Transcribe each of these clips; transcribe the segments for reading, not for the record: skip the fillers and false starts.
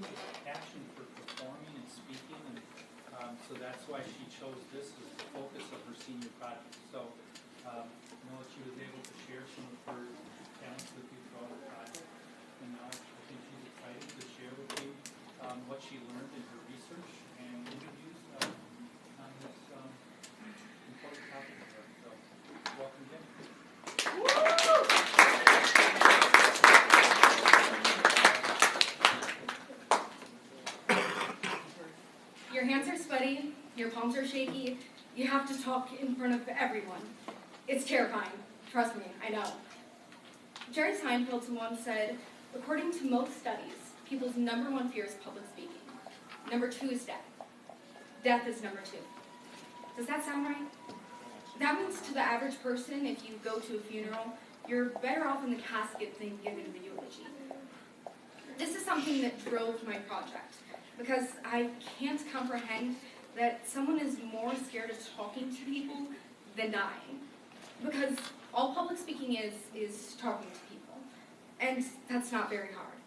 huge passion for performing and speaking, and so that's why she chose this as the focus of her senior project. So I know that she was able to share some of her talents with you throughout the project, and now I think she's excited to share with you what she learned in her research and interviews on this important topic here. So welcome, Jim. Your hands are sweaty, your palms are shaky, you have to talk in front of everyone. It's terrifying. Trust me, I know. Jerry Seinfeld once said, according to most studies, people's number one fear is public speaking. Number 2 is death. Death is number 2. Does that sound right? That means to the average person, if you go to a funeral, you're better off in the casket than giving the eulogy. This is something that drove my project, because I can't comprehend that someone is more scared of talking to people than dying. Because all public speaking is talking to people, and that's not very hard.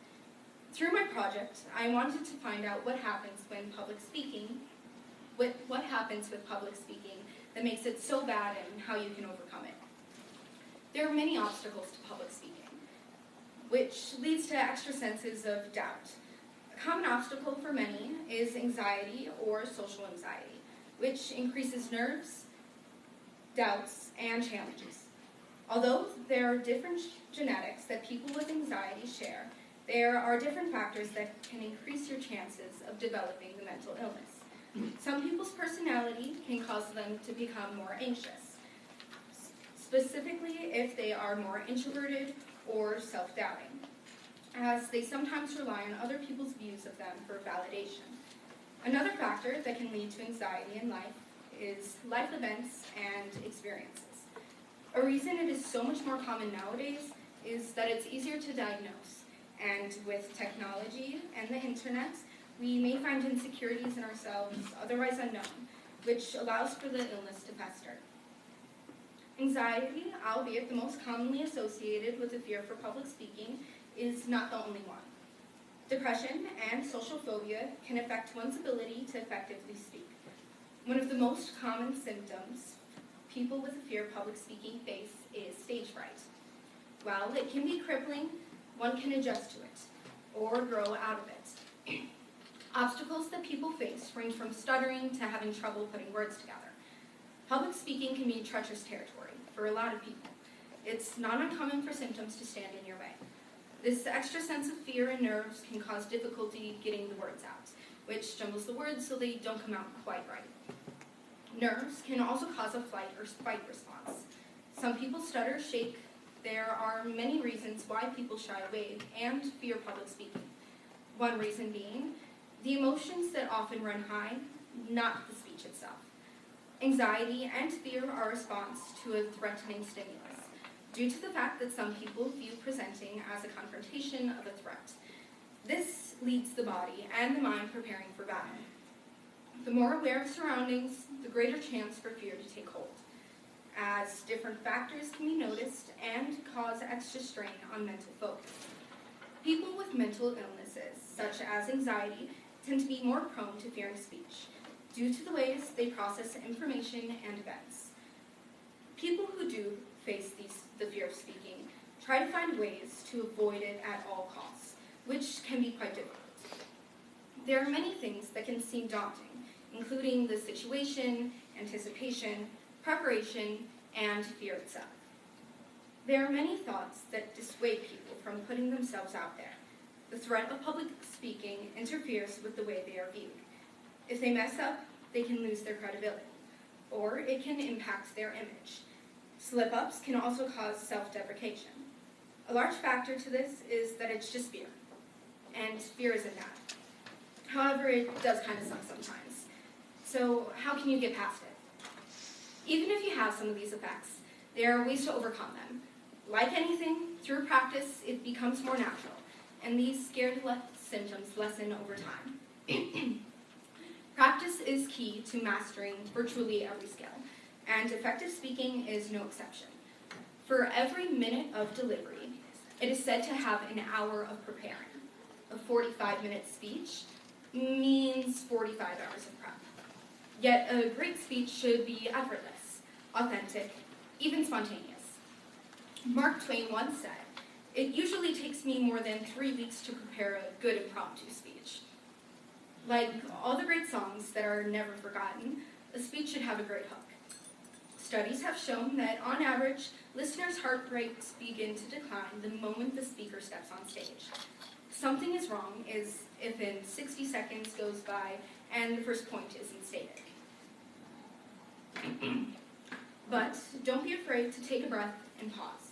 Through my project, I wanted to find out what happens when public speaking, what happens with public speaking that makes it so bad and how you can overcome it. There are many obstacles to public speaking, which leads to extra senses of doubt. A common obstacle for many is anxiety or social anxiety, which increases nerves, doubts, and challenges. Although there are different genetics that people with anxiety share, there are different factors that can increase your chances of developing the mental illness. Some people's personality can cause them to become more anxious, specifically if they are more introverted or self-doubting, as they sometimes rely on other people's views of them for validation. Another factor that can lead to anxiety in life is life events and experiences. A reason it is so much more common nowadays is that it's easier to diagnose, and with technology and the internet, we may find insecurities in ourselves otherwise unknown, which allows for the illness to fester. Anxiety, albeit the most commonly associated with the fear for public speaking, is not the only one. Depression and social phobia can affect one's ability to effectively speak. One of the most common symptoms people with a fear of public speaking face is stage fright. While it can be crippling, one can adjust to it or grow out of it. Obstacles that people face range from stuttering to having trouble putting words together. Public speaking can be treacherous territory for a lot of people. It's not uncommon for symptoms to stand in your way. This extra sense of fear and nerves can cause difficulty getting the words out, which jumbles the words so they don't come out quite right. Nerves can also cause a flight or fight response. Some people stutter, shake. There are many reasons why people shy away and fear public speaking. One reason being the emotions that often run high, not the speech itself. Anxiety and fear are a response to a threatening stimulus, due to the fact that some people view presenting as a confrontation of a threat. This leads the body and the mind preparing for battle. The more aware of surroundings, the greater chance for fear to take hold, as different factors can be noticed and cause extra strain on mental focus. People with mental illnesses, such as anxiety, tend to be more prone to fearing speech, due to the ways they process information and events. People who do face the fear of speaking try to find ways to avoid it at all costs, which can be quite difficult. There are many things that can seem daunting, including the situation, anticipation, preparation, and fear itself. There are many thoughts that dissuade people from putting themselves out there. The threat of public speaking interferes with the way they are viewed. If they mess up, they can lose their credibility, or it can impact their image. Slip-ups can also cause self-deprecation. A large factor to this is that it's just fear, and fear isn't bad. However, it does kind of suck sometimes. So how can you get past it? Even if you have some of these effects, there are ways to overcome them. Like anything, through practice, it becomes more natural, and these scared symptoms lessen over time. Practice is key to mastering virtually every skill, and effective speaking is no exception. For every minute of delivery, it is said to have an hour of preparing. A 45-minute speech means 45 hours of prep. Yet a great speech should be effortless, authentic, even spontaneous. Mark Twain once said, "It usually takes me more than 3 weeks to prepare a good impromptu speech." Like all the great songs that are never forgotten, a speech should have a great hook. Studies have shown that, on average, listeners' heart rates begin to decline the moment the speaker steps on stage. Something is wrong if in 60 seconds goes by and the first point isn't stated. But don't be afraid to take a breath and pause.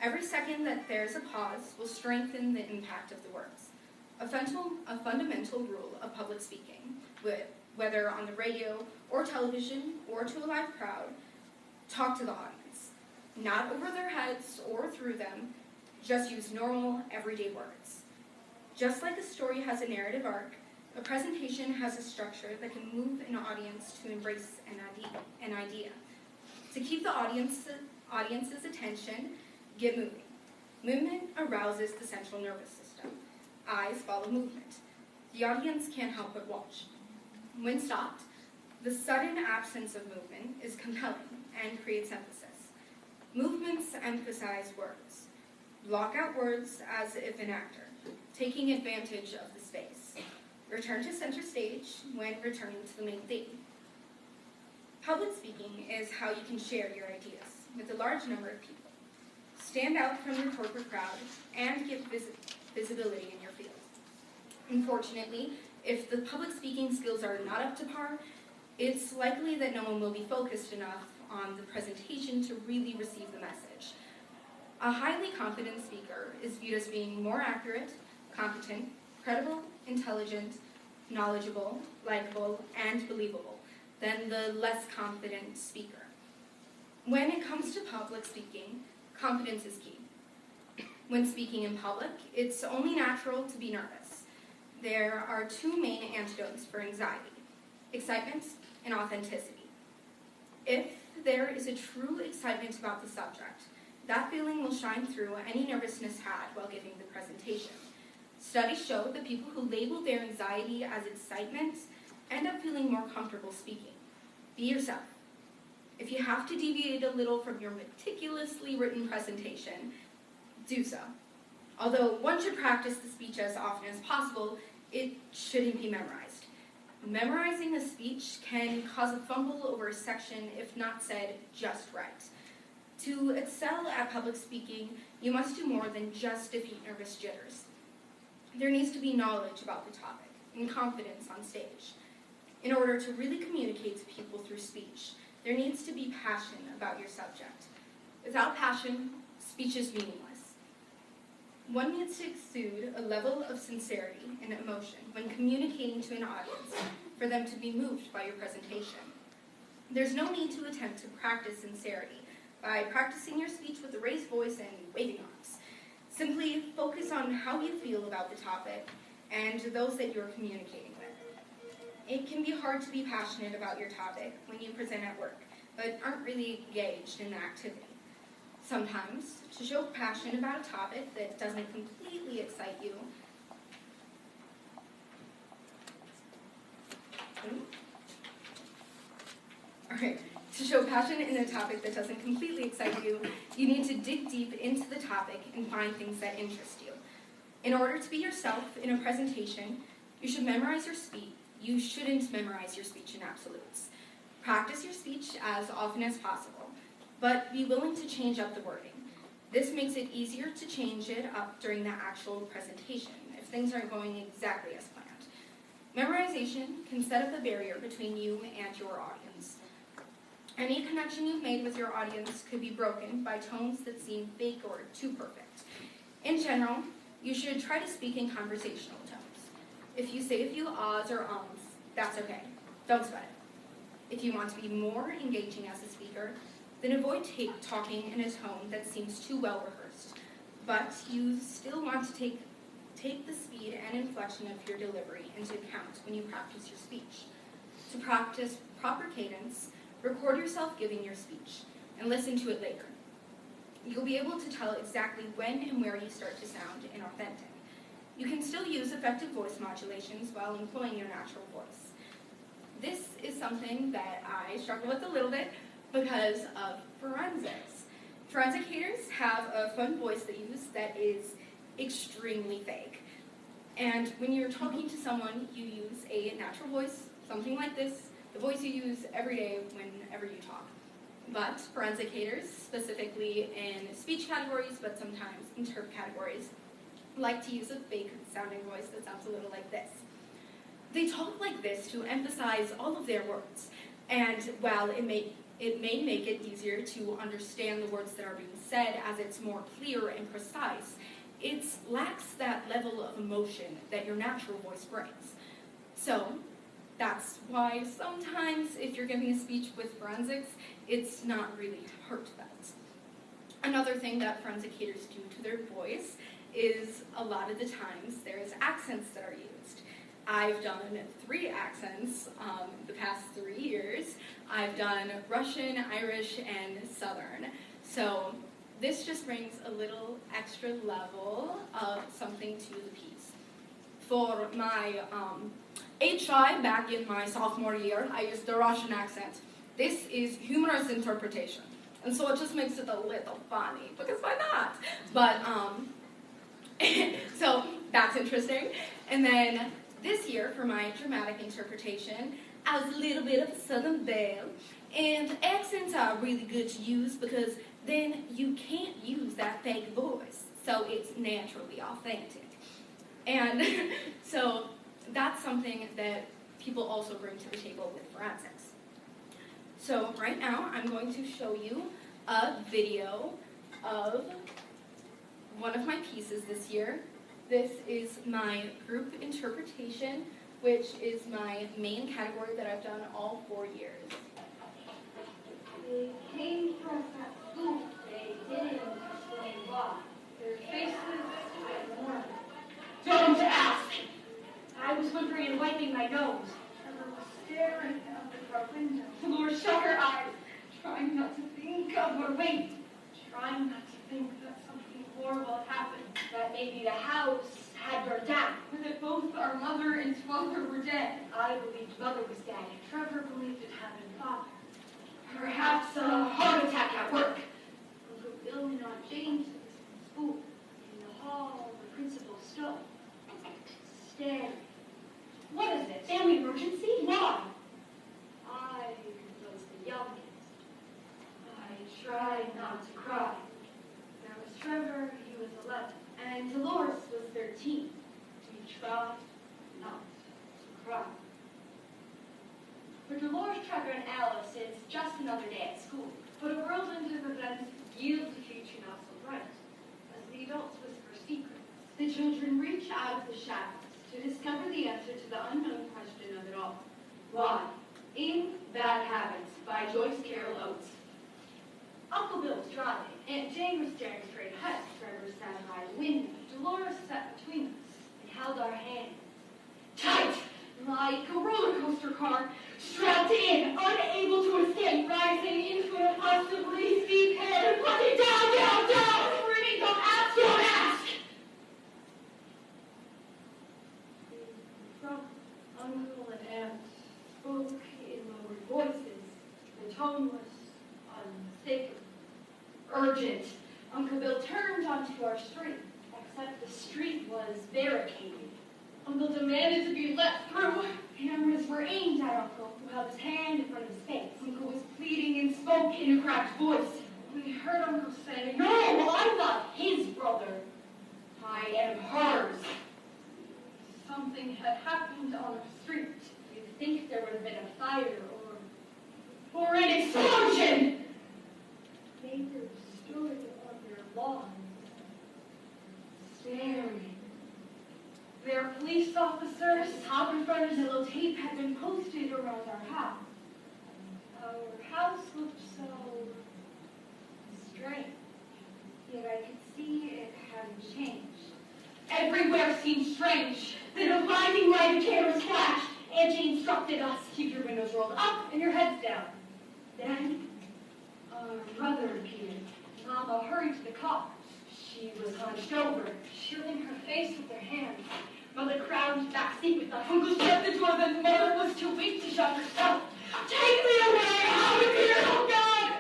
Every second that there's a pause will strengthen the impact of the words. A fundamental rule of public speaking, whether on the radio or television or to a live crowd, talk to the audience. Not over their heads or through them, just use normal, everyday words. Just like a story has a narrative arc, a presentation has a structure that can move an audience to embrace an idea. To keep the audience's attention, get moving. Movement arouses the central nervous system. Eyes follow movement. The audience can't help but watch. When stopped, the sudden absence of movement is compelling and creates emphasis. Movements emphasize words. Block out words as if an actor, taking advantage of the space. Return to center stage when returning to the main theme. Public speaking is how you can share your ideas with a large number of people. Stand out from your corporate crowd and get visibility in your field. Unfortunately, if the public speaking skills are not up to par, it's likely that no one will be focused enough on the presentation to really receive the message. A highly confident speaker is viewed as being more accurate, competent, credible, intelligent, knowledgeable, likable, and believable than the less confident speaker. When it comes to public speaking, confidence is key. When speaking in public, it's only natural to be nervous. There are two main antidotes for anxiety: excitement and authenticity. If there is a true excitement about the subject, that feeling will shine through any nervousness had while giving the presentation. Studies show that people who label their anxiety as excitement end up feeling more comfortable speaking. Be yourself. If you have to deviate a little from your meticulously written presentation, do so. Although one should practice the speech as often as possible, it shouldn't be memorized. Memorizing a speech can cause a fumble over a section if not said just right. To excel at public speaking, you must do more than just defeat nervous jitters. There needs to be knowledge about the topic and confidence on stage. In order to really communicate to people through speech, there needs to be passion about your subject. Without passion, speech is meaningless. One needs to exude a level of sincerity and emotion when communicating to an audience for them to be moved by your presentation. There's no need to attempt to practice sincerity by practicing your speech with a raised voice and waving arms. Simply focus on how you feel about the topic and those that you're communicating with. It can be hard to be passionate about your topic when you present at work, but aren't really engaged in the activity. Sometimes, to show passion about a topic that doesn't completely excite you, To show passion in a topic that doesn't completely excite you, you need to dig deep into the topic and find things that interest you. In order to be yourself in a presentation, you should memorize your speech. You shouldn't memorize your speech in absolutes. Practice your speech as often as possible, but be willing to change up the wording. This makes it easier to change it up during the actual presentation if things aren't going exactly as planned. Memorization can set up a barrier between you and your audience. Any connection you've made with your audience could be broken by tones that seem fake or too perfect. In general, you should try to speak in conversational tones. If you say a few ahs or ums, that's okay. Don't sweat it. If you want to be more engaging as a speaker, then avoid talking in a tone that seems too well rehearsed, but you still want to take the speed and inflection of your delivery into account when you practice your speech. To practice proper cadence, record yourself giving your speech and listen to it later. You'll be able to tell exactly when and where you start to sound inauthentic. you can still use effective voice modulations while employing your natural voice. This is something that I struggle with a little bit because of forensics. Forensicators have a fun voice they use that is extremely fake. And when you're talking to someone, you use a natural voice, something like this, the voice you use every day whenever you talk. But forensicators, specifically in speech categories, but sometimes interp categories, like to use a fake sounding voice that sounds a little like this. They talk like this to emphasize all of their words, and while it may make it easier to understand the words that are being said as it's more clear and precise, it lacks that level of emotion that your natural voice brings. So that's why sometimes if you're giving a speech with forensics, it's not really heartfelt. Another thing that forensicators do to their voice is a lot of the times there's accents that are used. I've done 3 accents the past 3 years. I've done Russian, Irish, and Southern. So this just brings a little extra level of something to the piece. For my HI back in my sophomore year, I used the Russian accent. This is humorous interpretation. And so it just makes it a little funny, because why not? But, so that's interesting. And then this year, for my dramatic interpretation, I was a little bit of a Southern belle. And accents are really good to use because then you can't use that fake voice. So it's naturally authentic. And so that's something that people also bring to the table with forensics. So right now, I'm going to show you a video of one of my pieces this year. This is my group interpretation, which is my main category that I've done all 4 years. They came from that school. They didn't explain why. Their faces were warm. Don't ask! I was whimpering and wiping my nose. Trevor was staring out the car window. Laura shut her eyes, trying not to think of her wait. Trying not to think that something horrible had happened. That maybe the house had burned down. Or that both our mother and father were dead. I believed mother was dead. Trevor believed it happened father. Perhaps a heart attack at work. Uncle Bill and Aunt Jane took us from school. In the hall, the principal stood, staring. What is it? Family emergency? Why? I was the youngest. I tried not to cry. There was Trevor, he was 11, and Dolores was 13. We tried not to cry. For Dolores, Trevor, and Alice, it's just another day at school. But a whirlwind of events yields a future not so bright, as the adults whisper secrets. The children reach out of the shadows to discover the answer to the unknown question of it all. Why? In Bad Habits by Joyce Carol Oates. Uncle Bill was driving. Aunt Jane was staring straight ahead. Trevor sat by the window. Dolores sat between us and held our hands. Tight! Like a roller coaster car, strapped in, unable to escape, rising into an impossibly steep hill and plunging down, down, down, screaming, don't ask, don't ask! From Uncle and Aunt spoke in lowered voices. The tone was unmistakable, urgent. Uncle Bill turned onto our street, except the street was barricaded. Uncle demanded to be let through. Cameras were aimed at Uncle, who held his hand in front of his face. Uncle was pleading and spoke in a cracked voice. We heard Uncle say, "No, I'm not his brother. I am hers." Something had happened on our street. You'd think there would have been a fire or an explosion. Neighbors stood on their lawns, staring. Their police officers, top in front of yellow tape, had been posted around our house. Our house looked so strange, yet I could see it hadn't changed. Everywhere seemed strange. Then a blinding light of cameras flashed. Aunt Jane instructed us, keep your windows rolled up and your heads down. Then our brother appeared. Mama hurried to the car. She was hunched over, shielding her face with her hands. Mother crouched back seat with the uncle shut the door. The mother was too weak to shut herself. Take me away! Out of here! Oh, God!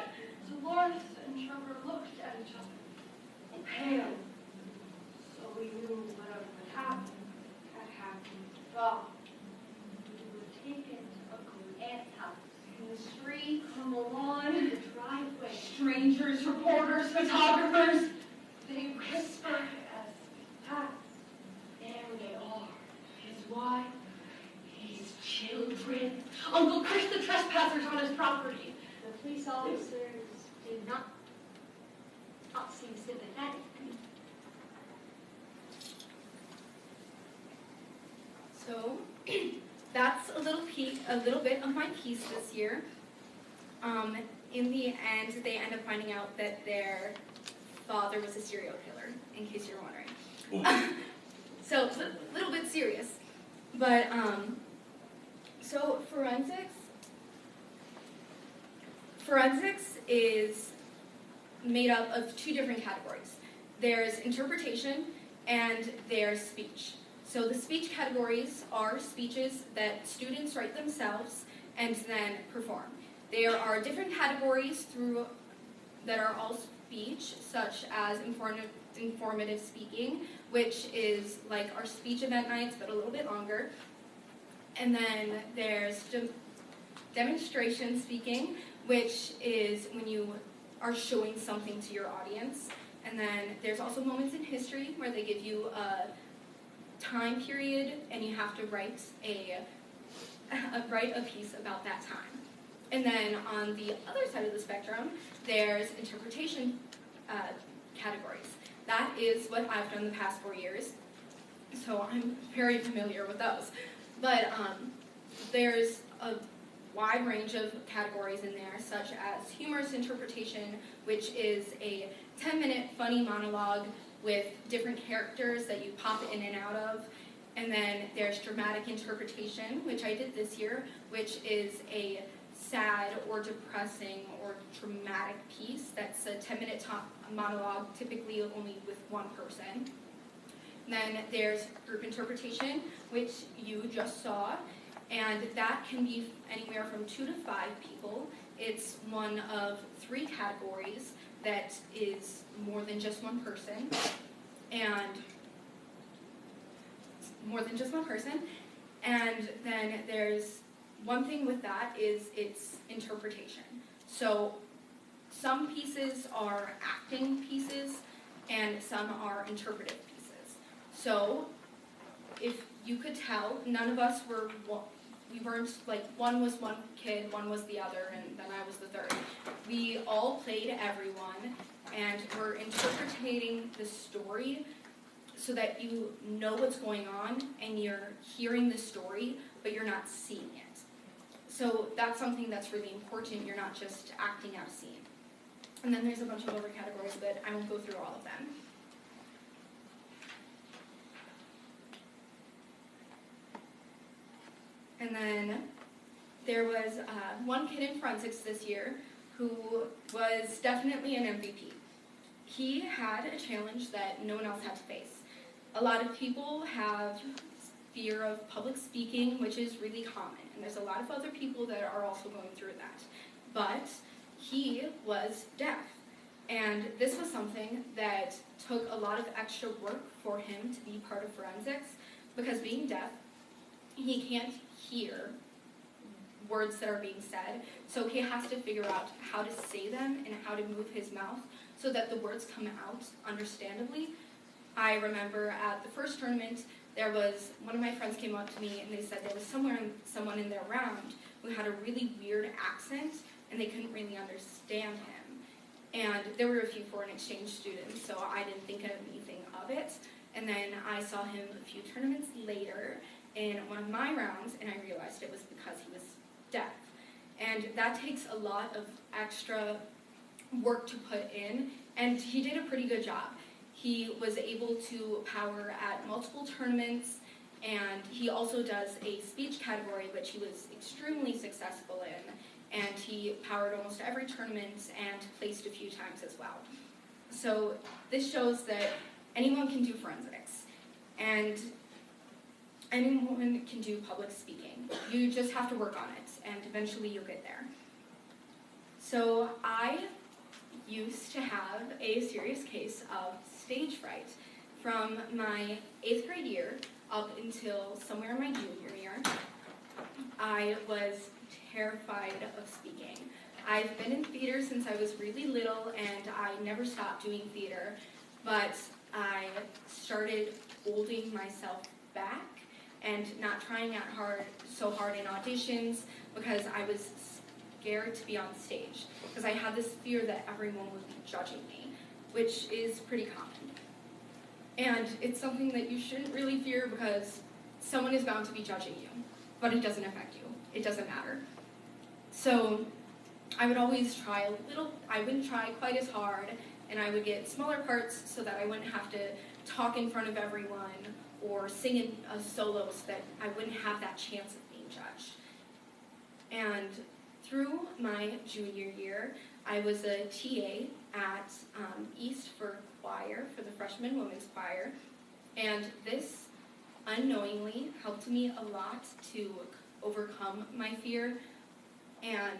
Dolores and Trevor looked at each other, pale. So we knew whatever had happened to God. We were taken to Uncle and Aunt's house. In the street, on the lawn, in the driveway. Strangers, reporters, photographers. They whispered as we passed. There they are. His wife, his children. Uncle Chris the trespassers on his property. The police officers did not seem sympathetic. So that's a little bit of my piece this year. In the end, they end up finding out that their father was a serial killer, in case you're wondering. So it's a little bit serious. But, so forensics is made up of two different categories. There's interpretation and there's speech. So the speech categories are speeches that students write themselves and then perform. There are different categories that are all speech, such as informative speaking, which is like our speech event nights, but a little bit longer. And then there's demonstration speaking, which is when you are showing something to your audience. And then there's also moments in history where they give you a time period and you have to write a piece about that time. And then on the other side of the spectrum, there's interpretation categories. That is what I've done the past 4 years, so I'm very familiar with those. But there's a wide range of categories in there, such as humorous interpretation, which is a 10-minute funny monologue with different characters that you pop in and out of. And then there's dramatic interpretation, which I did this year, which is a sad or depressing or dramatic piece that's a 10-minute monologue, typically only with one person. Then there's group interpretation, which you just saw, and that can be anywhere from 2 to 5 people. It's one of 3 categories that is more than just one person, and then there's one thing with that is its interpretation. So some pieces are acting pieces and some are interpretive pieces. So if you could tell, none of us we weren't like one was one kid, one was the other, and then I was the third. We all played everyone and we're interpreting the story so that you know what's going on and you're hearing the story, but you're not seeing it. So that's something that's really important. You're not just acting out a scene. And then there's a bunch of other categories, but I won't go through all of them. And then there was one kid in forensics this year who was definitely an MVP. He had a challenge that no one else had to face. A lot of people have fear of public speaking, which is really common, and there's a lot of other people that are also going through that. But he was deaf, and this was something that took a lot of extra work for him to be part of forensics, because being deaf, he can't hear words that are being said, so he has to figure out how to say them and how to move his mouth so that the words come out understandably. I remember at the first tournament, there was, one of my friends came up to me and they said there was someone in their round who had a really weird accent and they couldn't really understand him. And there were a few foreign exchange students, so I didn't think anything of it. And then I saw him a few tournaments later in one of my rounds and I realized it was because he was deaf. And that takes a lot of extra work to put in, and he did a pretty good job. He was able to power at multiple tournaments, and he also does a speech category, which he was extremely successful in, and he powered almost every tournament and placed a few times as well. So this shows that anyone can do forensics, and anyone can do public speaking. You just have to work on it, and eventually you'll get there. So I used to have a serious case of stage fright from my 8th grade year up until somewhere in my junior year. I was terrified of speaking. I've been in theater since I was really little, and I never stopped doing theater, but I started holding myself back and not trying out so hard in auditions because I was scared to be on stage, because I had this fear that everyone would be judging me, which is pretty common. And it's something that you shouldn't really fear because someone is bound to be judging you, but it doesn't affect you. It doesn't matter. So I would always try a little, I wouldn't try quite as hard, and I would get smaller parts so that I wouldn't have to talk in front of everyone or sing in solos, so that I wouldn't have that chance of being judged. And through my junior year, I was a TA at East for choir, for the freshman women's choir, and this unknowingly helped me a lot to overcome my fear. And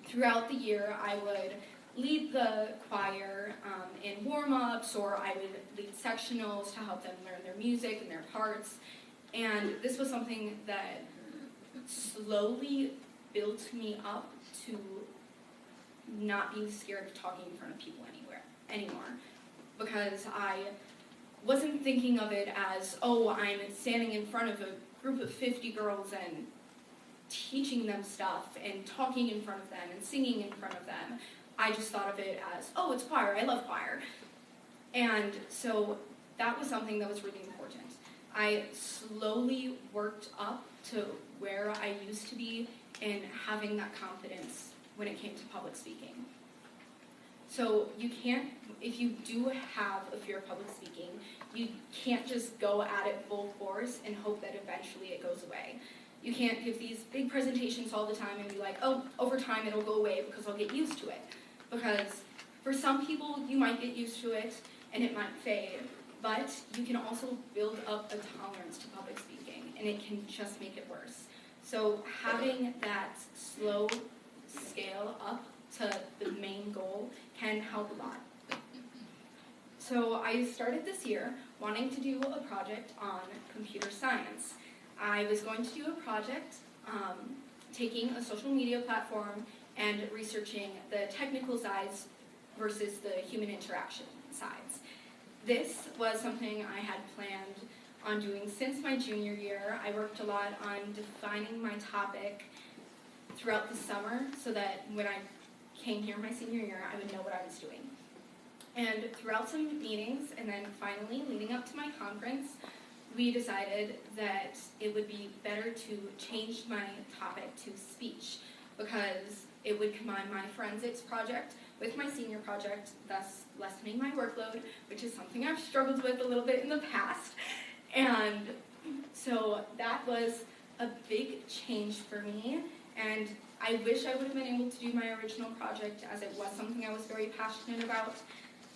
throughout the year, I would lead the choir in warm-ups, or I would lead sectionals to help them learn their music and their parts. And this was something that slowly built me up to not being scared of talking in front of people anymore. Because I wasn't thinking of it as, oh, I'm standing in front of a group of 50 girls and teaching them stuff and talking in front of them and singing in front of them. I just thought of it as, oh, it's choir, I love choir. And so that was something that was really important. I slowly worked up to where I used to be in having that confidence when it came to public speaking. So you can't, if you do have a fear of public speaking, you can't just go at it full force and hope that eventually it goes away. You can't give these big presentations all the time and be like, oh, over time it'll go away because I'll get used to it. Because for some people, you might get used to it and it might fade, but you can also build up a tolerance to public speaking, and it can just make it worse. So having that slow scale up to the main goal can help a lot. So I started this year wanting to do a project on computer science. I was going to do a project taking a social media platform and researching the technical sides versus the human interaction sides. This was something I had planned on doing since my junior year. I worked a lot on defining my topic throughout the summer so that when I came here my senior year, I would know what I was doing. And throughout some meetings, and then finally leading up to my conference, we decided that it would be better to change my topic to speech, because it would combine my forensics project with my senior project, thus lessening my workload, which is something I've struggled with a little bit in the past. And so that was a big change for me, and I wish I would have been able to do my original project, as it was something I was very passionate about.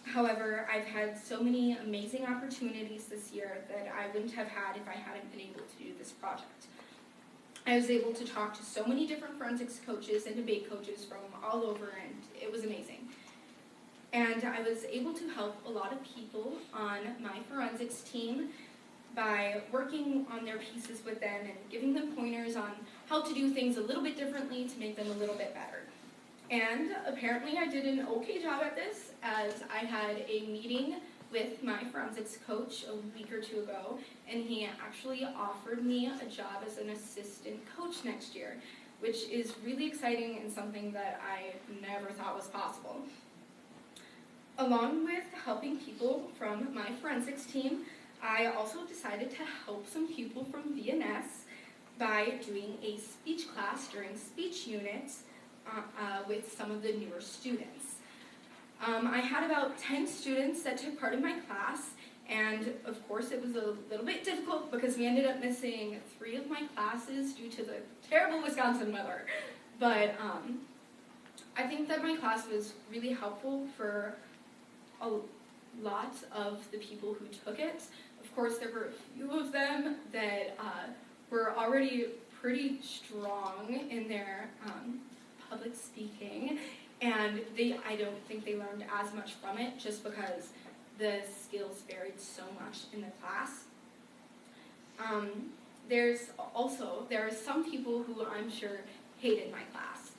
However, I've had so many amazing opportunities this year that I wouldn't have had if I hadn't been able to do this project. I was able to talk to so many different forensics coaches and debate coaches from all over, and it was amazing. And I was able to help a lot of people on my forensics team by working on their pieces with them and giving them pointers on how to do things a little bit differently to make them a little bit better. And apparently I did an okay job at this, as I had a meeting with my forensics coach a week or two ago, and he actually offered me a job as an assistant coach next year, which is really exciting and something that I never thought was possible. Along with helping people from my forensics team, I also decided to help some people from VNS by doing a speech class during speech units with some of the newer students. I had about 10 students that took part in my class, and of course it was a little bit difficult because we ended up missing 3 of my classes due to the terrible Wisconsin weather. But I think that my class was really helpful for a lot of the people who took it. Of course, there were a few of them that were already pretty strong in their public speaking, and I don't think they learned as much from it just because the skills varied so much in the class. There are some people who I'm sure hated my class.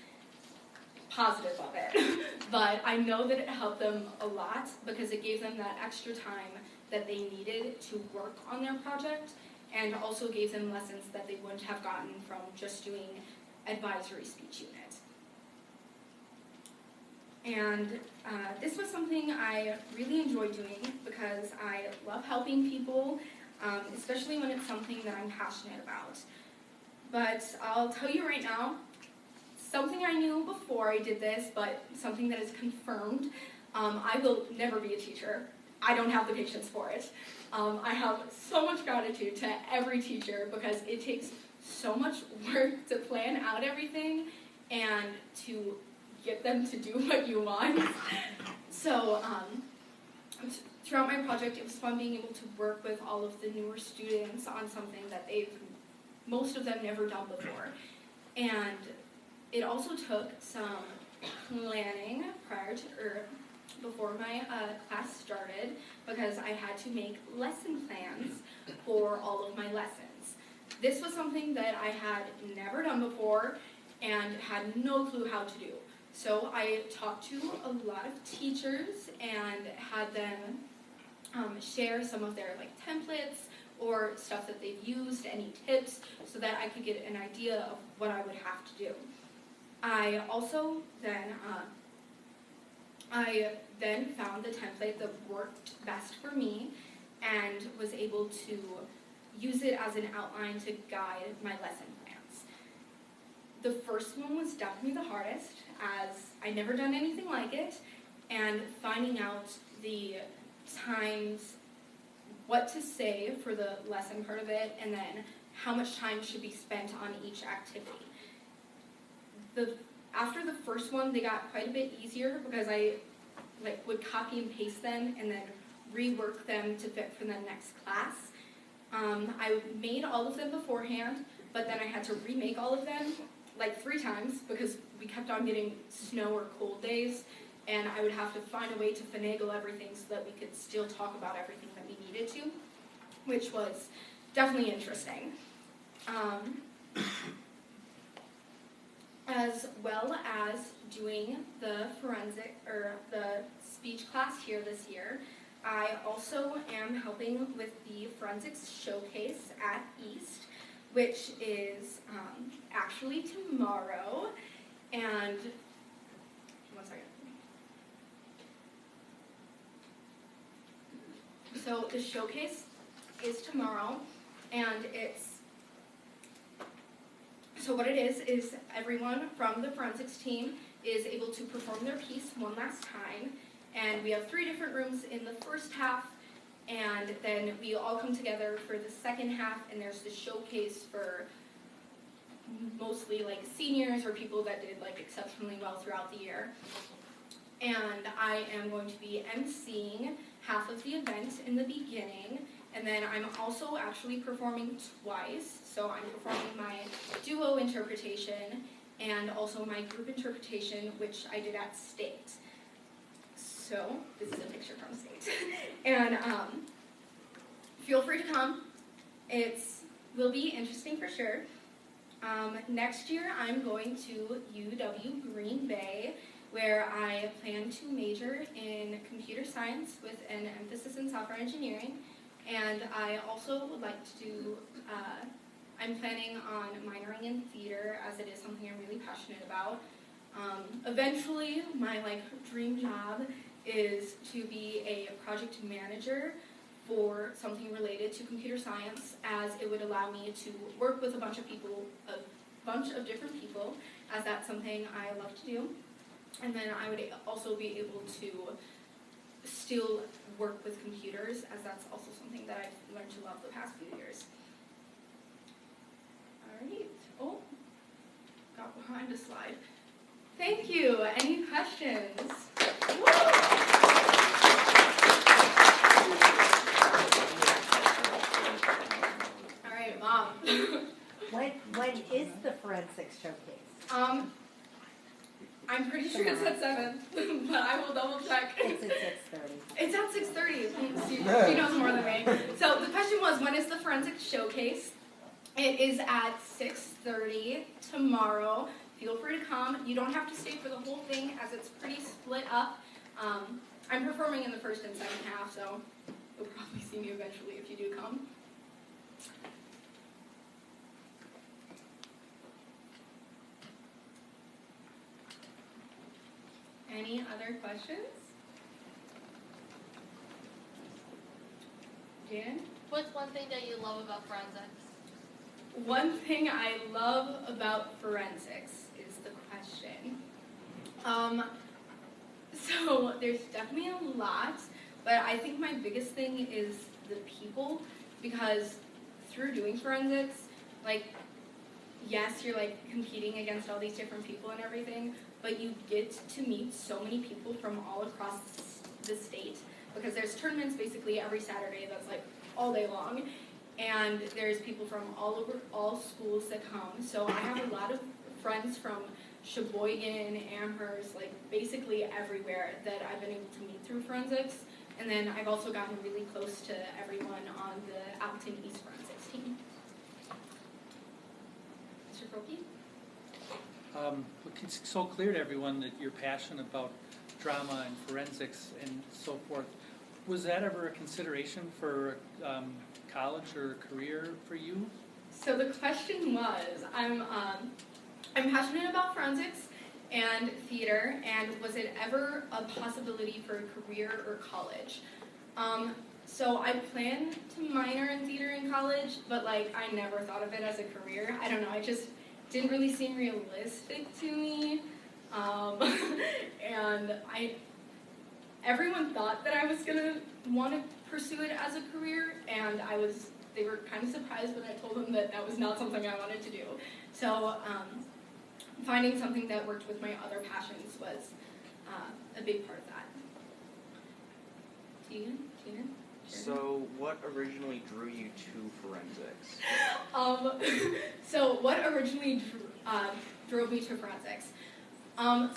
Positive of it. But I know that it helped them a lot because it gave them that extra time that they needed to work on their project, and also gave them lessons that they wouldn't have gotten from just doing advisory speech unit. And this was something I really enjoy doing because I love helping people, especially when it's something that I'm passionate about. But I'll tell you right now, something I knew before I did this, but something that is confirmed, I will never be a teacher. I don't have the patience for it. I have so much gratitude to every teacher because it takes so much work to plan out everything and to get them to do what you want. So throughout my project, it was fun being able to work with all of the newer students on something that most of them never done before. And it also took some planning before my class started because I had to make lesson plans for all of my lessons. This was something that I had never done before and had no clue how to do. So I talked to a lot of teachers and had them share some of their templates or stuff that they've used, any tips, so that I could get an idea of what I would have to do. I also then found the template that worked best for me and was able to use it as an outline to guide my lesson plans. The first one was definitely the hardest, as I never done anything like it, and finding out the times, what to say for the lesson part of it, and then how much time should be spent on each activity. After the first one, they got quite a bit easier because I would copy and paste them and then rework them to fit for the next class. I made all of them beforehand, but then I had to remake all of them 3 times because we kept on getting snow or cold days, and I would have to find a way to finagle everything so that we could still talk about everything that we needed to, which was definitely interesting. As well as doing the the speech class here this year, I also am helping with the forensics showcase at East, which is actually tomorrow. And one second. So the showcase is tomorrow, and so what it is everyone from the forensics team is able to perform their piece one last time, and we have 3 different rooms in the first half, and then we all come together for the second half, and there's the showcase for mostly seniors or people that did exceptionally well throughout the year. And I am going to be emceeing half of the event in the beginning, and then I'm also actually performing twice. So I'm performing my duo interpretation and also my group interpretation, which I did at State. So this is a picture from State. And feel free to come. It will be interesting for sure. Next year I'm going to UW Green Bay, where I plan to major in computer science with an emphasis in software engineering. And I also would like to do, I'm planning on minoring in theater, as it is something I'm really passionate about. Eventually, my dream job is to be a project manager for something related to computer science, as it would allow me to work with a bunch of different people, as that's something I love to do. And then I would also be able to still work with computers, as that's also something that I've learned to love the past few years. Alright, oh, got behind a slide. Thank you. Any questions? Woo! forensics showcase? I'm pretty sure it's at 7, but I will double check. It's at 6:30. It's at 6:30. She knows more than me. So the question was, when is the forensics showcase? It is at 6:30 tomorrow. Feel free to come. You don't have to stay for the whole thing, as it's pretty split up. I'm performing in the first and second half, so you'll probably see me eventually if you do come. Any other questions? Jan? What's one thing that you love about forensics? One thing I love about forensics is the question. So there's definitely a lot, but I think my biggest thing is the people, because through doing forensics, like, yes, you're like competing against all these different people and everything, but you get to meet so many people from all across the state, because there's tournaments basically every Saturday that's like all day long, and there's people from all over, all schools that come. So I have a lot of friends from Sheboygan, Amherst, like basically everywhere that I've been able to meet through forensics. And then I've also gotten really close to everyone on the Appleton East forensics team. Mr. Kropi? It's so clear to everyone that you're passionate about drama and forensics and so forth. Was that ever a consideration for college or career for you? So the question was, I'm passionate about forensics and theater, and was it ever a possibility for a career or college? So I planned to minor in theater in college, but like I never thought of it as a career. I don't know, it just didn't really seem realistic to me. And everyone thought that I was gonna want to pursue it as a career, and they were kind of surprised when I told them that that was not something I wanted to do. So finding something that worked with my other passions was a big part of that. Tegan? So, what originally drew you to forensics? So what originally drove me to forensics?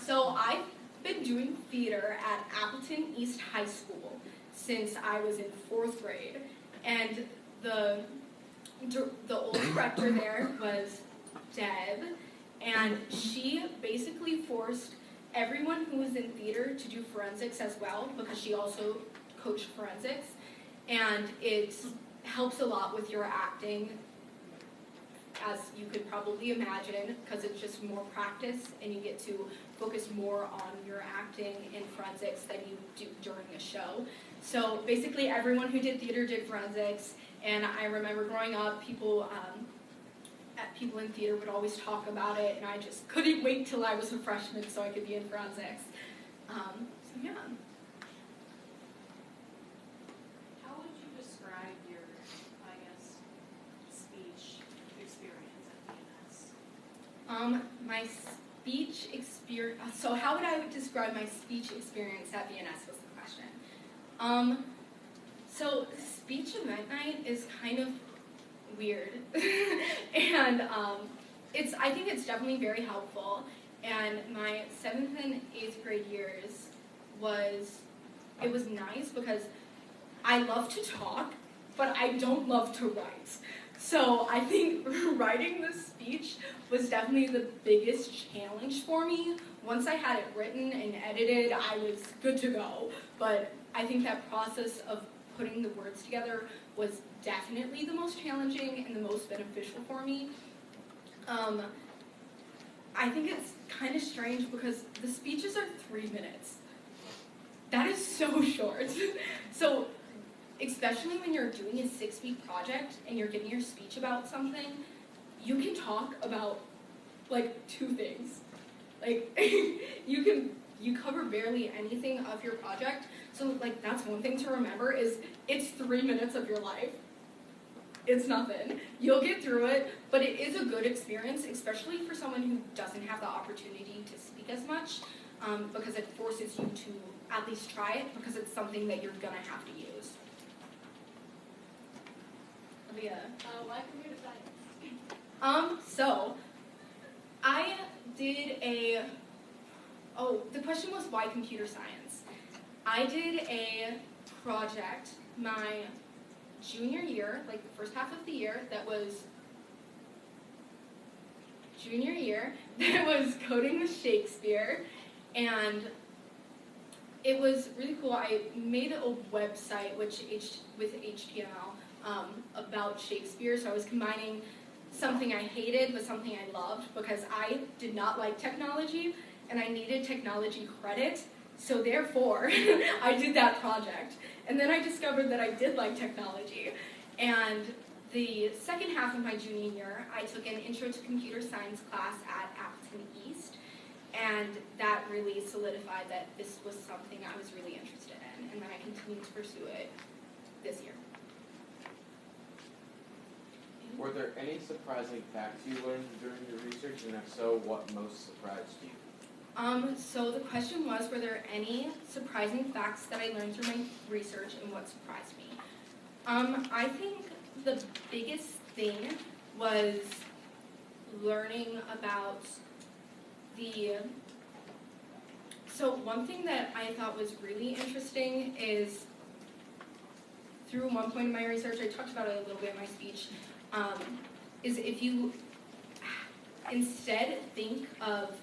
So I've been doing theater at Appleton East High School since I was in 4th grade, and the old director there was Deb, and she basically forced everyone who was in theater to do forensics as well, because she also coached forensics, and it helps a lot with your acting, as you could probably imagine, because it's just more practice, and you get to focus more on your acting in forensics than you do during a show. So basically everyone who did theater did forensics, and I remember growing up, people in theater would always talk about it, and I just couldn't wait till I was a freshman so I could be in forensics. So yeah. How would you describe your, I guess, speech experience at VNS? My speech experience, so how would I describe my speech experience at VNS was the question. So speech event night is kind of weird, and I think it's definitely very helpful, and my 7th and 8th grade years it was nice because I love to talk, but I don't love to write. So I think writing the speech was definitely the biggest challenge for me. Once I had it written and edited, I was good to go, but I think that process of putting the words together was definitely the most challenging and the most beneficial for me. I think it's kind of strange because the speeches are 3 minutes. That is so short. So especially when you're doing a 6-week project and you're giving your speech about something, you can talk about like 2 things. Like you cover barely anything of your project. So like that's one thing to remember is it's 3 minutes of your life. It's nothing. You'll get through it, but it is a good experience, especially for someone who doesn't have the opportunity to speak as much, because it forces you to at least try it, because it's something that you're gonna have to use. Olivia? Why computer science? So did the question was why computer science? I did a project my junior year, like the first half of the year, that was coding with Shakespeare, and it was really cool. I made a website with HTML about Shakespeare, so I was combining something I hated with something I loved because I did not like technology and I needed technology credit, so therefore I did that project. And then I discovered that I did like technology. And the second half of my junior year, I took an Intro to Computer Science class at Appleton East, and that really solidified that this was something I was really interested in, and then I continued to pursue it this year. Were there any surprising facts you learned during your research, and if so, what most surprised you? So the question was, were there any surprising facts that I learned through my research and what surprised me? I think the biggest thing was learning about so one thing that I thought was really interesting is, through one point in my research, I talked about it a little bit in my speech, is if you instead think of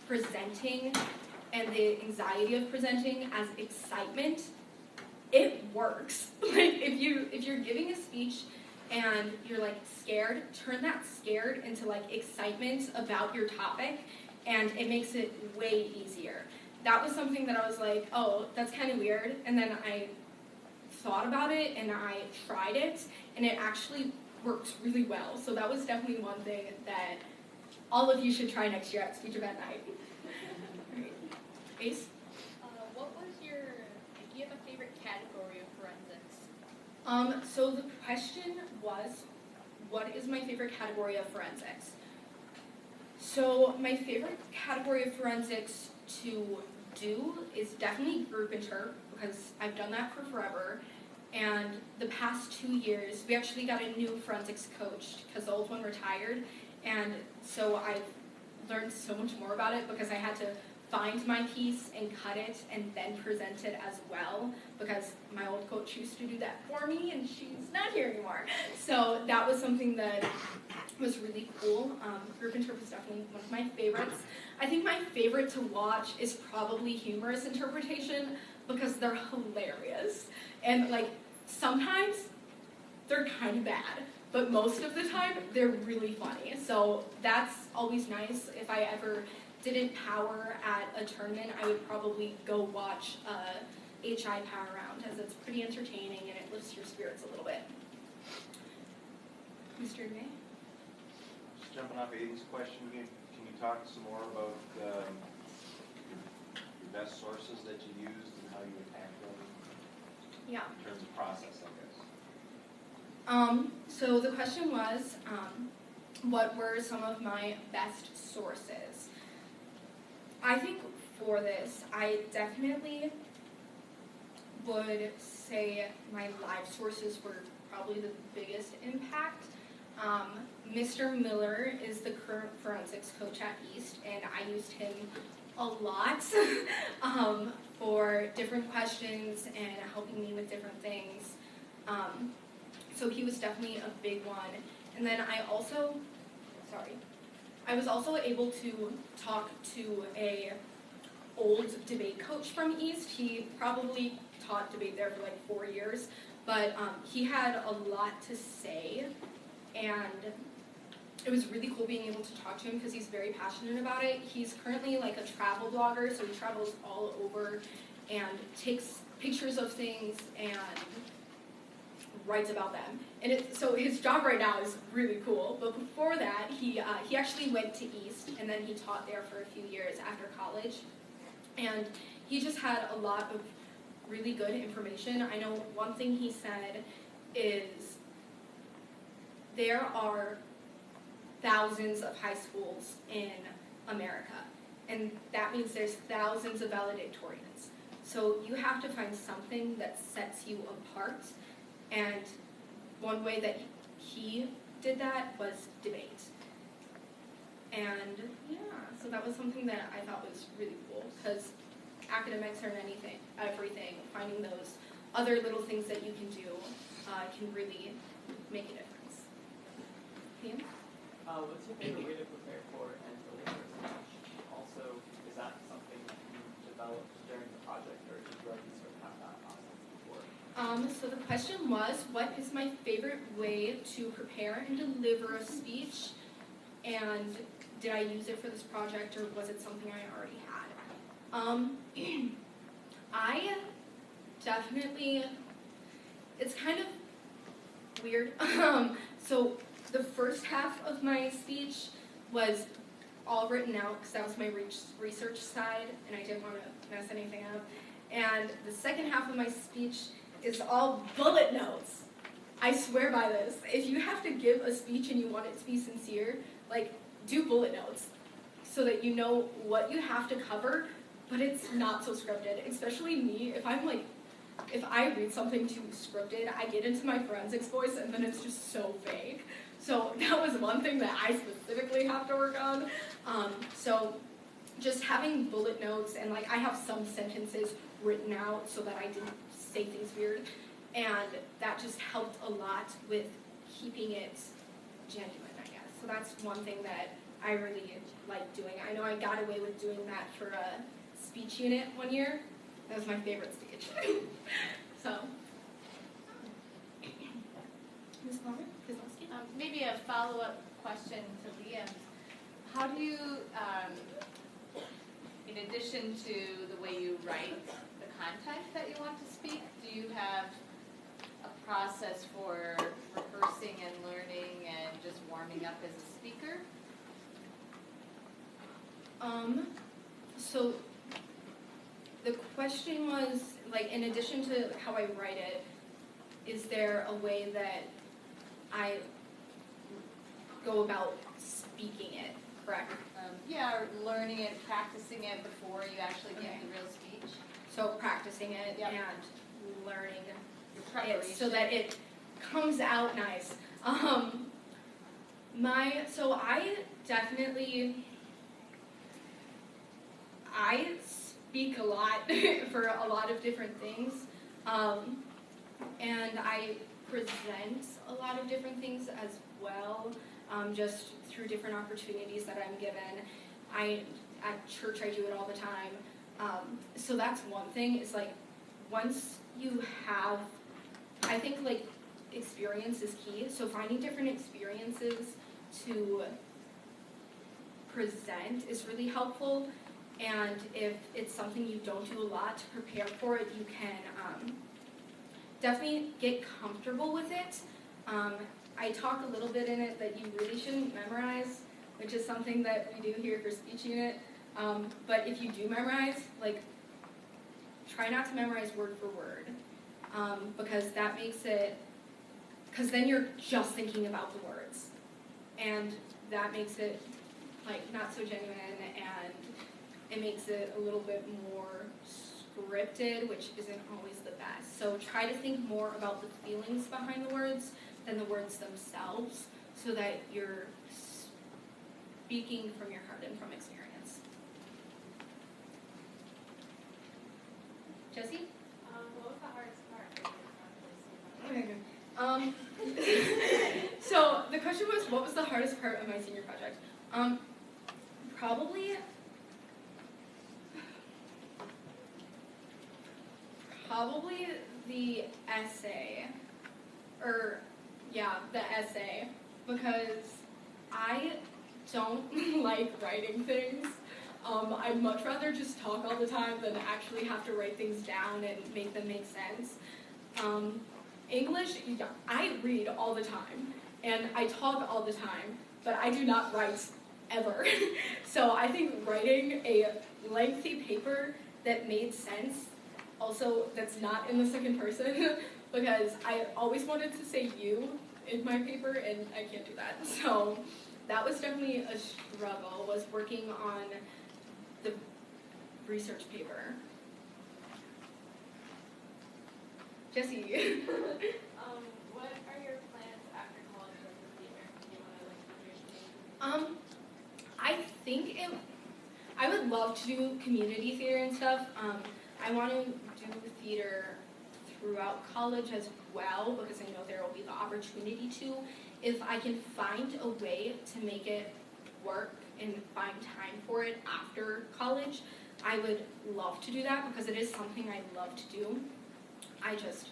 presenting and the anxiety of presenting as excitement, it works. Like if you're giving a speech and you're like scared, turn that scared into like excitement about your topic, and it makes it way easier. That was something that I was like, oh, that's kind of weird, and then I thought about it and I tried it, and it actually works really well. So that was definitely one thing that all of you should try next year at Speech Event Night. Right. Ace? Do you have a favorite category of forensics? So the question was, what is my favorite category of forensics? So my favorite category of forensics to do is definitely group inter, because I've done that for forever. And the past 2 years, we actually got a new forensics coach because the old one retired. And so I've learned so much more about it because I had to find my piece and cut it and then present it as well, because my old coach used to do that for me and she's not here anymore. So that was something that was really cool. Group interp is definitely one of my favorites. I think my favorite to watch is probably humorous interpretation because they're hilarious. And like sometimes they're kind of bad, but most of the time they're really funny. So that's always nice. If I ever didn't power at a tournament, I would probably go watch HI Power Round, as it's pretty entertaining and it lifts your spirits a little bit. Mr. May? Just jumping off Aiden's question, can you talk some more about your best sources that you used and how you attack them? Yeah. In terms of process, I guess. So the question was, what were some of my best sources? I think for this, I definitely would say my live sources were probably the biggest impact. Mr. Miller is the current forensics coach at East, and I used him a lot for different questions and helping me with different things. So he was definitely a big one. And then I was also able to talk to a old debate coach from East. He probably taught debate there for like 4 years, but he had a lot to say, and it was really cool being able to talk to him because he's very passionate about it. He's currently like a travel blogger, so he travels all over and takes pictures of things and writes about them. And so his job right now is really cool, but before that, he actually went to East, and then he taught there for a few years after college. And he just had a lot of really good information. I know one thing he said is there are thousands of high schools in America, and that means there's thousands of valedictorians. So you have to find something that sets you apart, and one way that he did that was debate. And yeah, so that was something that I thought was really cool because academics aren't everything. Finding those other little things that you can do can really make a difference. Liam? What's your favorite way to prepare for and deliver a speech? Also, is that something that you developed during the project, or did you already sort of have that process before? So the question was, what is my favorite way to prepare and deliver a speech? And did I use it for this project, or was it something I already had? I definitely, it's kind of weird. So the first half of my speech was all written out because that was my research side, and I didn't want to mess anything up. And the second half of my speech is all bullet notes. I swear by this. If you have to give a speech and you want it to be sincere, like, do bullet notes so that you know what you have to cover, but it's not so scripted. Especially me, if I read something too scripted, I get into my forensics voice and then it's just so vague. So that was one thing that I specifically have to work on. So just having bullet notes, and like I have some sentences written out so that I didn't say things weird, and that just helped a lot with keeping it genuine, I guess. So that's one thing that I really like doing. I know I got away with doing that for a speech unit one year. That was my favorite speech. So, Ms. Palmer, Kozlowski? Maybe a follow-up question to Liam. How do you, in addition to the way you write the content that you want to speak, do you have a process for rehearsing and learning and just warming up as a speaker? So the question was, like, in addition to how I write it, is there a way that I go about speaking it, correct? Yeah, or learning it, practicing it before you actually give the real speech. So practicing it Yep. and learning Your it preparation. so that it comes out nice. So I definitely, I speak a lot for a lot of different things, and I present a lot of different things as well, just through different opportunities that I'm given. At church I do it all the time, so that's one thing, is like, once you have, I think like experience is key, so finding different experiences to present is really helpful. And if it's something you don't do a lot to prepare for it, you can definitely get comfortable with it. I talk a little bit in it that you really shouldn't memorize, which is something that we do here for speech unit. But if you do memorize, like, try not to memorize word for word, because that makes it, because then you're just thinking about the words. And that makes it, like, not so genuine, and it makes it a little bit more scripted, which isn't always the best. So try to think more about the feelings behind the words than the words themselves, so that you're speaking from your heart and from experience. Jessie? What was the hardest part? Okay. So the question was, what was the hardest part of my senior project? Probably the essay, the essay, because I don't like writing things. I'd much rather just talk all the time than actually have to write things down and make them make sense. English, I read all the time, and I talk all the time, but I do not write ever. So I think writing a lengthy paper that made sense, also that's not in the second person, because I always wanted to say you in my paper, and I can't do that. So that was definitely a struggle, was working on the research paper. Jessie. What are your plans after college as a theater? Do you want to like finish things? love to do community theater and stuff. I want to do theater throughout college as well because I know there will be the opportunity to. If I can find a way to make it work and find time for it after college, I would love to do that because it is something I love to do. I just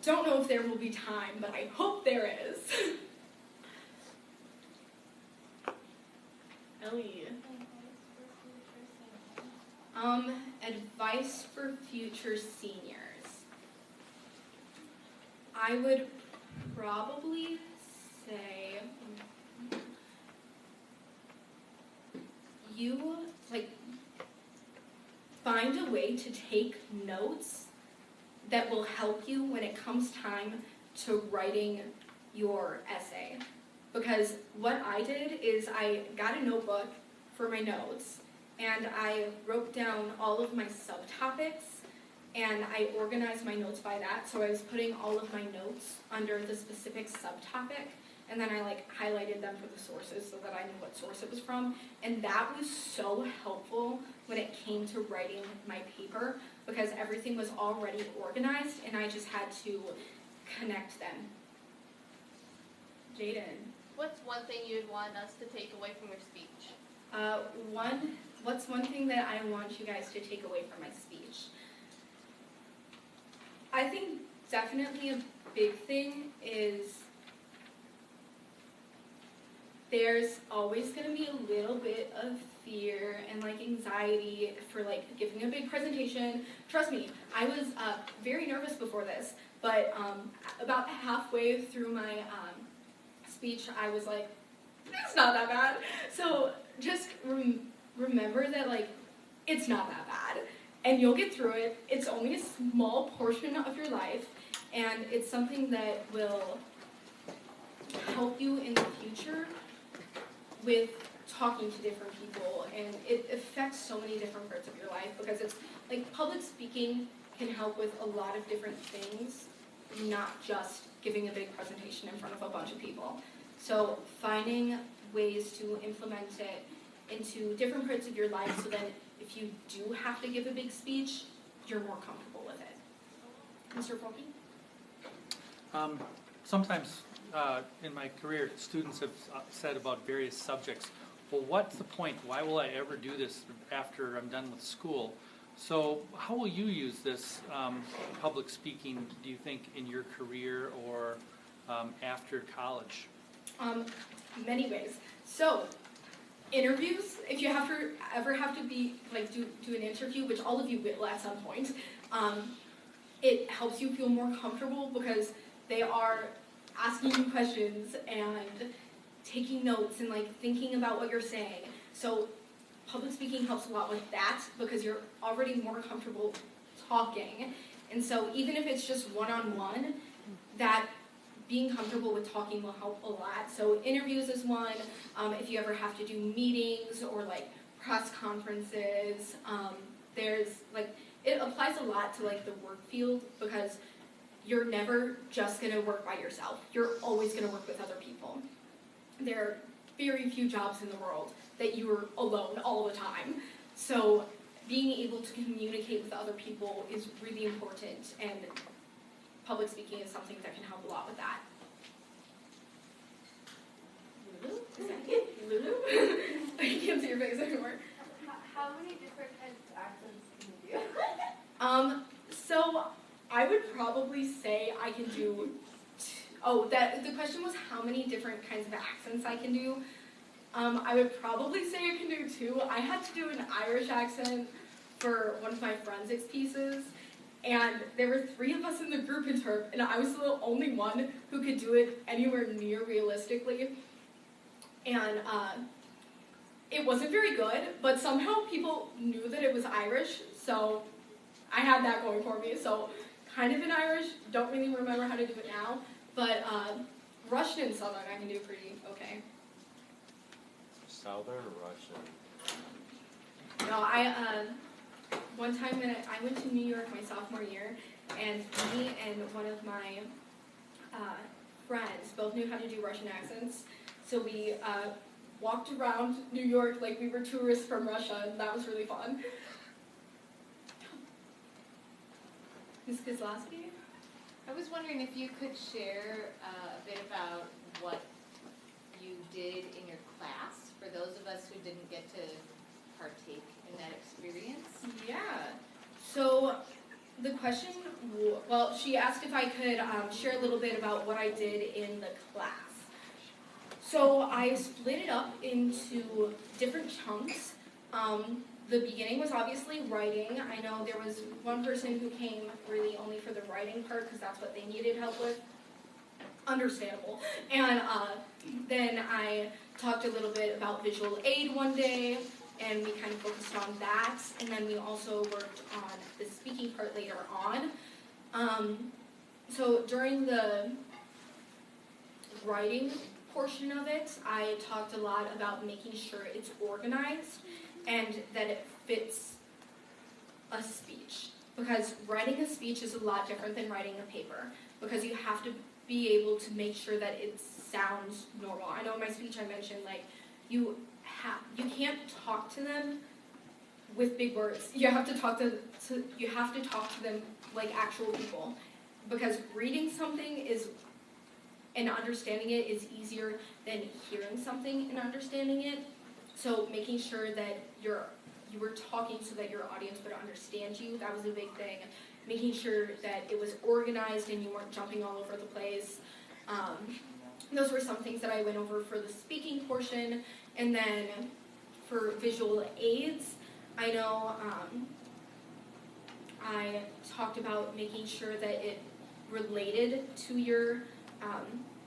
don't know if there will be time, but I hope there is. Ellie. Advice for future seniors. I would probably say you find a way to take notes that will help you when it comes time to writing your essay. Because what I did is I got a notebook for my notes and I wrote down all of my subtopics and I organized my notes by that. So I was putting all of my notes under the specific subtopic and then I highlighted them for the sources so that I knew what source it was from. And that was so helpful when it came to writing my paper because everything was already organized and I just had to connect them. Jaden. What's one thing you'd want us to take away from your speech? What's one thing that I want you guys to take away from my speech? I think definitely a big thing is there's always going to be a little bit of fear and anxiety for giving a big presentation. Trust me, I was very nervous before this, but about halfway through my speech, I was like, it's not that bad. So just remember that it's not that bad, and you'll get through it. It's only a small portion of your life, and it's something that will help you in the future with talking to different people, and it affects so many different parts of your life because it's public speaking can help with a lot of different things, not just giving a big presentation in front of a bunch of people. So finding ways to implement it into different parts of your life so that if you do have to give a big speech, you're more comfortable with it. Mr. Folke? Sometimes in my career, students have said about various subjects, well, what's the point? Why will I ever do this after I'm done with school? So how will you use this public speaking, do you think, in your career or after college? Many ways. So, interviews, if you ever have to be, do an interview, which all of you will at some point, it helps you feel more comfortable because they are asking you questions and taking notes and thinking about what you're saying. So public speaking helps a lot with that because you're already more comfortable talking. And so even if it's just one-on-one, that being comfortable with talking will help a lot. So interviews is one. If you ever have to do meetings or press conferences, there's it applies a lot to the work field because you're never just going to work by yourself. You're always going to work with other people. There are very few jobs in the world that you're alone all the time. So being able to communicate with other people is really important, and public speaking is something that can help a lot with that. Lulu? Is that it? Lulu? I can't see your face anymore. How many different kinds of accents can you do? So I would probably say I can do, the question was how many different kinds of accents I can do. I would probably say I can do 2. I had to do an Irish accent for one of my forensics pieces, and there were 3 of us in the group in term, and I was the only one who could do it anywhere near realistically. And it wasn't very good, but somehow people knew that it was Irish, so I had that going for me. So kind of in Irish, don't really remember how to do it now, but Russian and Southern I can do pretty okay. Southern or Russian? No, one time when I went to New York my sophomore year, and me and one of my friends both knew how to do Russian accents, so we walked around New York like we were tourists from Russia, and that was really fun. Ms. Kozlowski? I was wondering if you could share a bit about what you did in your class for those of us who didn't get to partake in that experience. Yeah. So the question, well, she asked if I could share a little bit about what I did in the class. So I split it up into different chunks. The beginning was obviously writing. I know there was one person who came really only for the writing part because that's what they needed help with. Understandable. And then I talked a little bit about visual aid one day, and we kind of focused on that. And then we also worked on the speaking part later on. So during the writing portion of it, I talked a lot about making sure it's organized and that it fits a speech. Because writing a speech is a lot different than writing a paper, because you have to be able to make sure that it sounds normal. I know in my speech I mentioned, like, you can't talk to them with big words. You have to talk to them like actual people, because reading something and understanding it is easier than hearing something and understanding it. So making sure that you were talking so that your audience would understand you, that was a big thing. Making sure that it was organized and you weren't jumping all over the place. Those were some things that I went over for the speaking portion. And then for visual aids, I know I talked about making sure that it related to your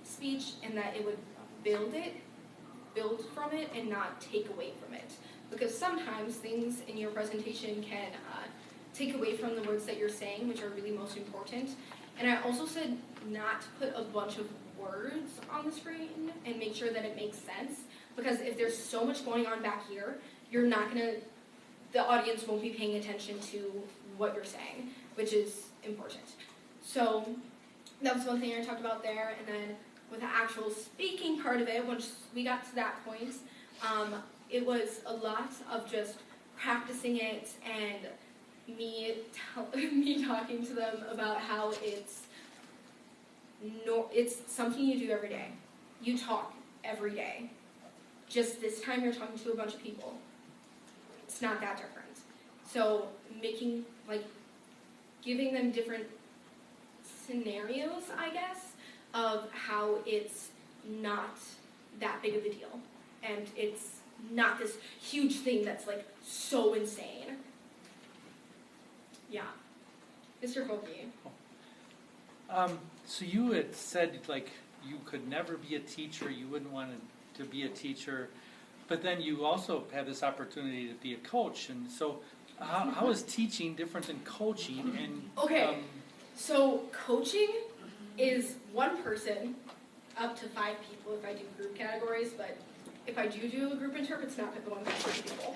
speech and that it would build from it and not take away from it. Because sometimes things in your presentation can take away from the words that you're saying, which are really most important. And I also said not to put a bunch of words on the screen and make sure that it makes sense. Because if there's so much going on back here, the audience won't be paying attention to what you're saying, which is important. So that was one thing I talked about there. And then with the actual speaking part of it, once we got to that point, it was a lot of just practicing it and me talking to them about how it's something you do every day. You talk every day. Just this time you're talking to a bunch of people. It's not that different. So giving them different scenarios, I guess, of how it's not that big of a deal. And it's not this huge thing that's like so insane. Yeah. Mr. Hoagie. So you had said, like, you could never be a teacher, you wouldn't want to be a teacher, but then you also have this opportunity to be a coach, and so how is teaching different than coaching? And okay, so coaching is one person, up to 5 people if I do group categories, but if I do a group interp, it's not going to 5 people.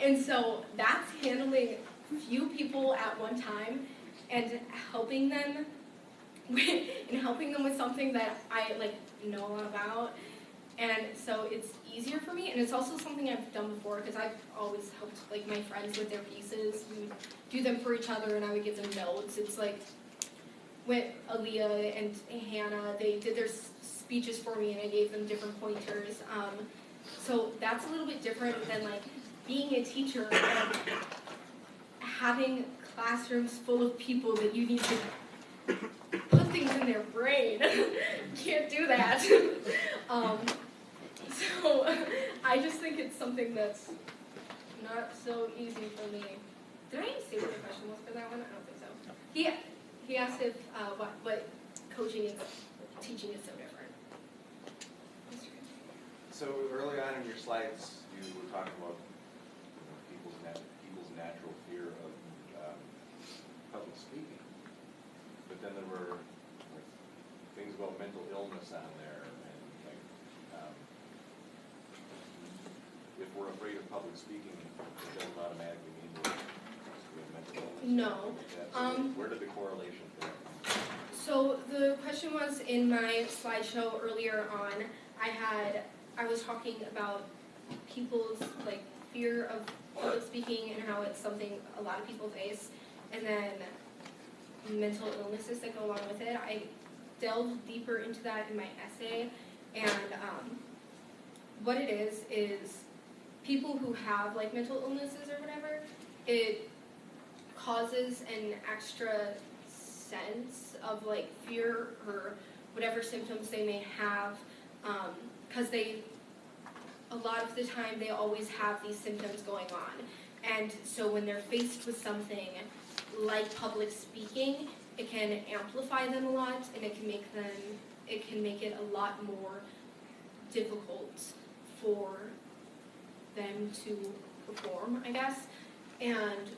And so that's handling few people at one time and helping them with something that I know a lot about. And so it's easier for me, and it's also something I've done before because I've always helped my friends with their pieces. We do them for each other, and I would give them notes. It's like with Aaliyah and Hannah, they did their speeches for me, and I gave them different pointers. So that's a little bit different than being a teacher and having classrooms full of people that you need to put things in their brain. Can't do that. So I just think it's something that's not so easy for me. Did I even say what the question was for that one? I don't think so. He asked if what coaching and teaching is so different. So early on in your slides, you were talking about people's natural fear of public speaking, but then there were things about mental illness on there, and if we're afraid of public speaking, it doesn't automatically mean we have mental illness. No. So where did the correlation come from? So the question was in my slideshow earlier on. I had I was talking about people's like fear of public speaking and how it's something a lot of people face, and then mental illnesses that go along with it. I delved deeper into that in my essay, and what it is people who have like mental illnesses or whatever, it causes an extra sense of like fear or whatever symptoms they may have, because a lot of the time they always have these symptoms going on, and so when they're faced with something like public speaking, it can amplify them a lot, and it can make it a lot more difficult for them to perform, I guess. And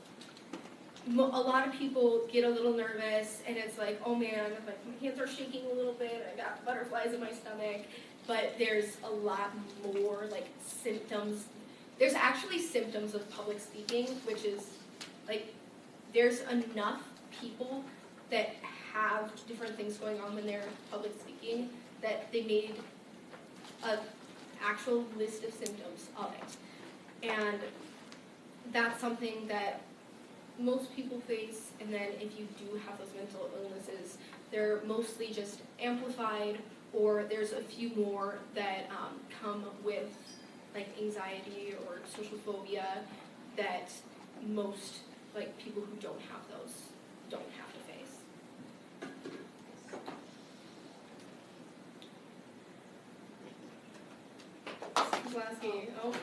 a lot of people get a little nervous, and it's like, oh man, like my hands are shaking a little bit, I got butterflies in my stomach. But there's a lot more like symptoms. There's actually symptoms of public speaking, which is like there's enough people that have different things going on when they're public speaking that they made an actual list of symptoms of it. And that's something that most people face, and then if you do have those mental illnesses, they're mostly just amplified, or there's a few more that come with like anxiety or social phobia that most like people who don't have those don't have to face. Lasky, oh.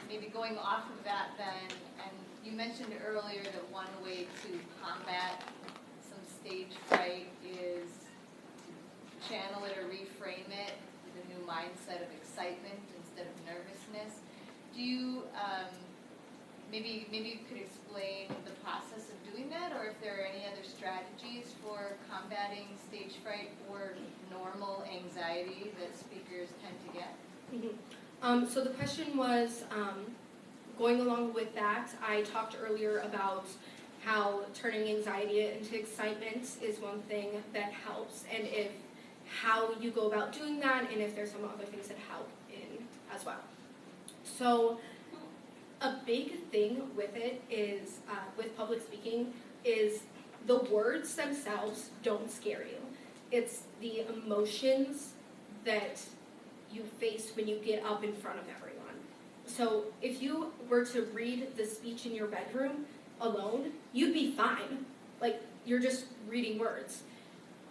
Maybe going off of that then, and you mentioned earlier that one way to combat some stage fright is to channel it or reframe it with a new mindset of excitement instead of nervousness. Do you, maybe you could explain the process of doing that, or if there are any other strategies for combating stage fright or normal anxiety that speakers tend to get? Mm-hmm. So the question was, going along with that, I talked earlier about how turning anxiety into excitement is one thing that helps, and if how you go about doing that, and if there's some other things that help in as well. So a big thing with it is, with public speaking, is the words themselves don't scare you. It's the emotions that you face when you get up in front of everyone. So if you were to read the speech in your bedroom alone, you'd be fine. Like, you're just reading words.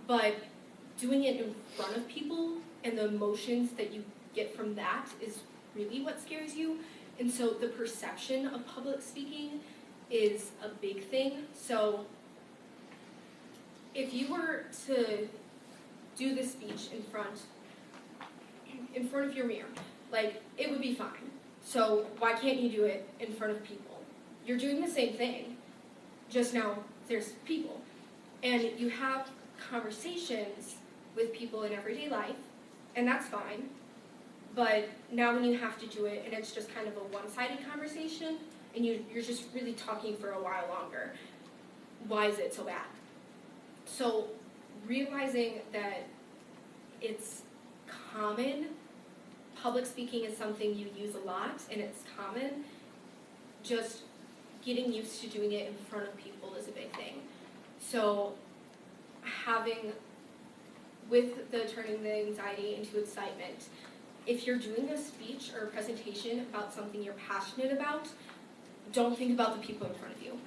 But doing it in front of people and the emotions that you get from that is really what scares you. And so the perception of public speaking is a big thing. So if you were to do the speech in front of your mirror, like, it would be fine. So why can't you do it in front of people? You're doing the same thing, just now there's people. And you have conversations with people in everyday life, and that's fine. But now when you have to do it, and it's just kind of a one-sided conversation, and you're just really talking for a while longer, why is it so bad? So realizing that it's common, public speaking is something you use a lot, and it's common, just getting used to doing it in front of people is a big thing. So with the turning the anxiety into excitement, if you're doing a speech or a presentation about something you're passionate about, don't think about the people in front of you.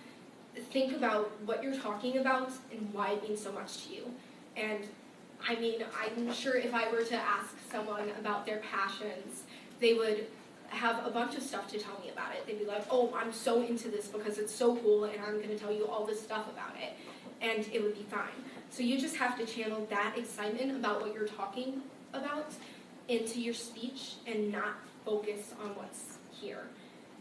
Think about what you're talking about and why it means so much to you. And I mean, I'm sure if I were to ask someone about their passions, they would have a bunch of stuff to tell me about it. They'd be like, oh, I'm so into this because it's so cool, and I'm going to tell you all this stuff about it. And it would be fine. So you just have to channel that excitement about what you're talking about into your speech and not focus on what's here.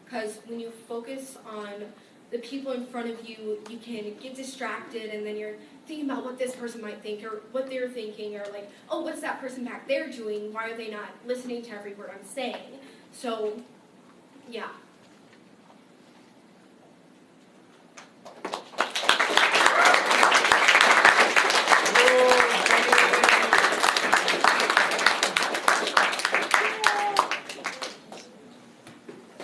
Because when you focus on the people in front of you, you can get distracted, and then you're thinking about what this person might think or what they're thinking, or like, oh, what's that person back there doing? Why are they not listening to every word I'm saying? So, yeah.